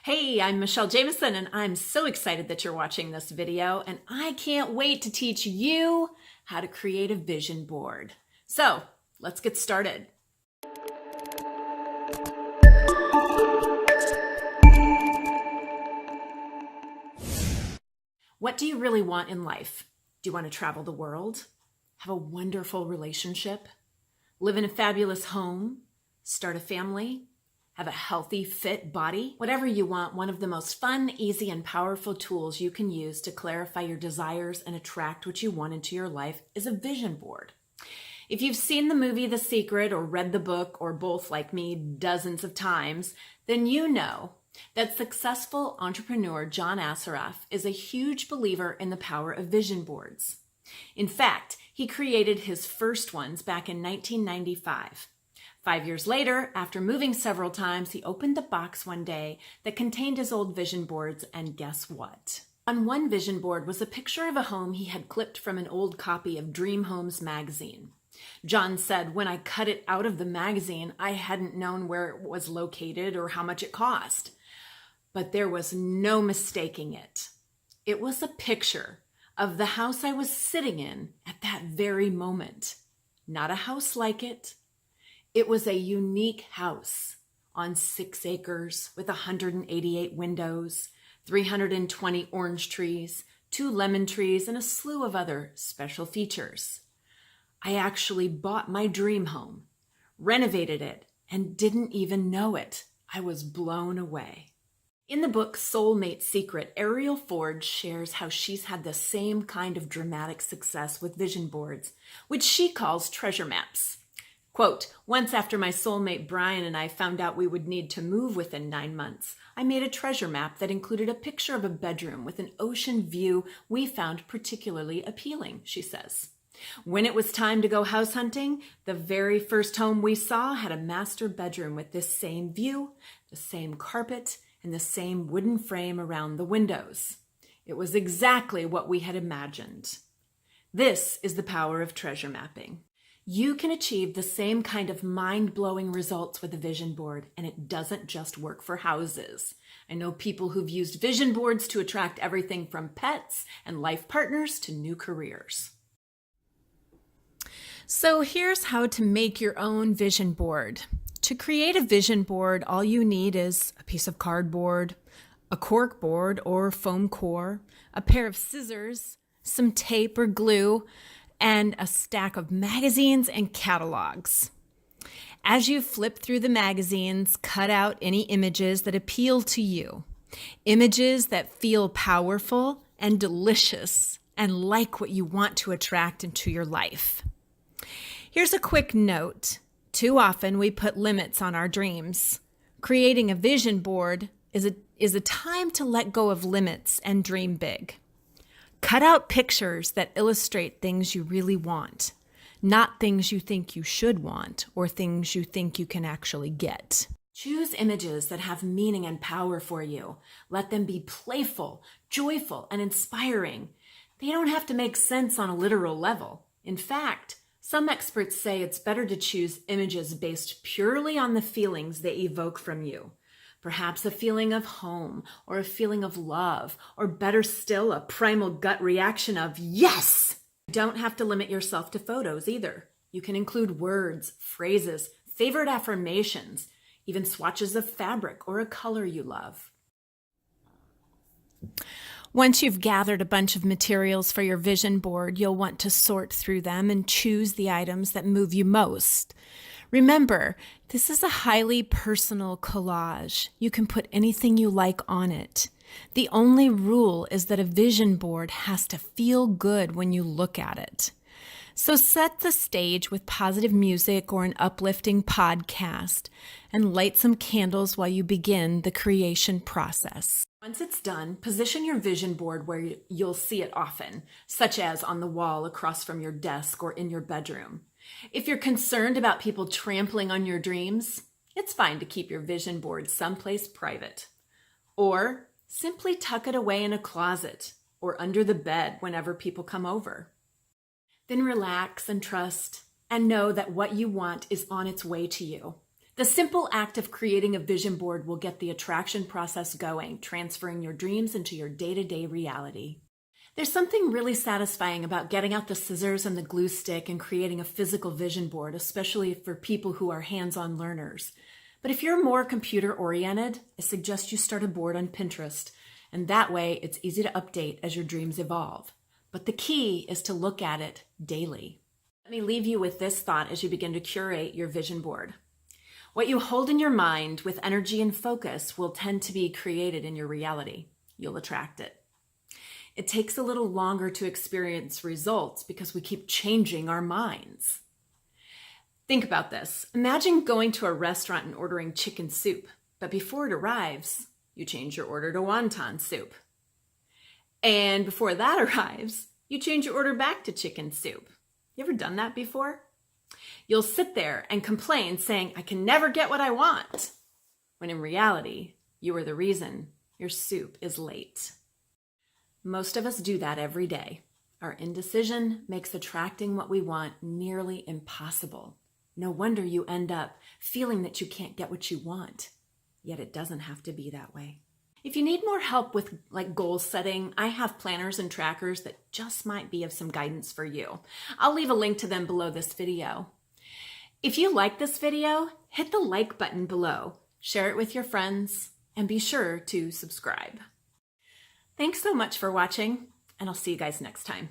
Hey, I'm Michele Jamison, and I'm so excited that you're watching this video, and I can't wait to teach you how to create a vision board. So let's get started. What do you really want in life? Do you want to travel the world? Have a wonderful relationship? Live in a fabulous home? Start a family? Have a healthy, fit body? Whatever you want, one of the most fun, easy, and powerful tools you can use to clarify your desires and attract what you want into your life is a vision board. If you've seen the movie The Secret or read the book, or both like me, dozens of times, then you know that successful entrepreneur John Assaraf is a huge believer in the power of vision boards. In fact, he created his first ones back in 1995. 5 years later, after moving several times, he opened the box one day that contained his old vision boards, and guess what? On one vision board was a picture of a home he had clipped from an old copy of Dream Homes magazine. John said, "When I cut it out of the magazine, I hadn't known where it was located or how much it cost. But there was no mistaking it. It was a picture of the house I was sitting in at that very moment. Not a house like it. It was a unique house on 6 acres with 188 windows, 320 orange trees, 2 lemon trees, and a slew of other special features. I actually bought my dream home, renovated it, and didn't even know it. I was blown away." In the book Soulmate Secret, Ariel Ford shares how she's had the same kind of dramatic success with vision boards, which she calls treasure maps. Quote, "Once after my soulmate Brian and I found out we would need to move within 9 months, I made a treasure map that included a picture of a bedroom with an ocean view we found particularly appealing," she says. "When it was time to go house hunting, the very first home we saw had a master bedroom with this same view, the same carpet, and the same wooden frame around the windows. It was exactly what we had imagined." This is the power of treasure mapping. You can achieve the same kind of mind-blowing results with a vision board, and it doesn't just work for houses. I know people who've used vision boards to attract everything from pets and life partners to new careers. So here's how to make your own vision board. To create a vision board, all you need is a piece of cardboard, a cork board or foam core, a pair of scissors, some tape or glue, and a stack of magazines and catalogs. As you flip through the magazines, cut out any images that appeal to you. Images that feel powerful and delicious and like what you want to attract into your life. Here's a quick note. Too often we put limits on our dreams. Creating a vision board is a time to let go of limits and dream big. Cut out pictures that illustrate things you really want, not things you think you should want or things you think you can actually get. Choose images that have meaning and power for you. Let them be playful, joyful, and inspiring. They don't have to make sense on a literal level. In fact, some experts say it's better to choose images based purely on the feelings they evoke from you. Perhaps a feeling of home, or a feeling of love, or better still, a primal gut reaction of yes! You don't have to limit yourself to photos either. You can include words, phrases, favorite affirmations, even swatches of fabric or a color you love. Once you've gathered a bunch of materials for your vision board, you'll want to sort through them and choose the items that move you most. Remember, this is a highly personal collage. You can put anything you like on it. The only rule is that a vision board has to feel good when you look at it. So set the stage with positive music or an uplifting podcast and light some candles while you begin the creation process. Once it's done, position your vision board where you'll see it often, such as on the wall across from your desk or in your bedroom. If you're concerned about people trampling on your dreams, it's fine to keep your vision board someplace private. Or simply tuck it away in a closet or under the bed whenever people come over. Then relax and trust and know that what you want is on its way to you. The simple act of creating a vision board will get the attraction process going, transferring your dreams into your day-to-day reality. There's something really satisfying about getting out the scissors and the glue stick and creating a physical vision board, especially for people who are hands-on learners. But if you're more computer-oriented, I suggest you start a board on Pinterest, and that way it's easy to update as your dreams evolve. But the key is to look at it daily. Let me leave you with this thought as you begin to curate your vision board. What you hold in your mind with energy and focus will tend to be created in your reality. You'll attract it. It takes a little longer to experience results because we keep changing our minds. Think about this. Imagine going to a restaurant and ordering chicken soup, but before it arrives, you change your order to wonton soup. And before that arrives, you change your order back to chicken soup. You ever done that before? You'll sit there and complain, saying, I can never get what I want, when in reality, you are the reason your soup is late. Most of us do that every day. Our indecision makes attracting what we want nearly impossible. No wonder you end up feeling that you can't get what you want. Yet it doesn't have to be that way. If you need more help with goal setting, I have planners and trackers that just might be of some guidance for you. I'll leave a link to them below this video. If you like this video, hit the like button below, share it with your friends, and be sure to subscribe. Thanks so much for watching, and I'll see you guys next time.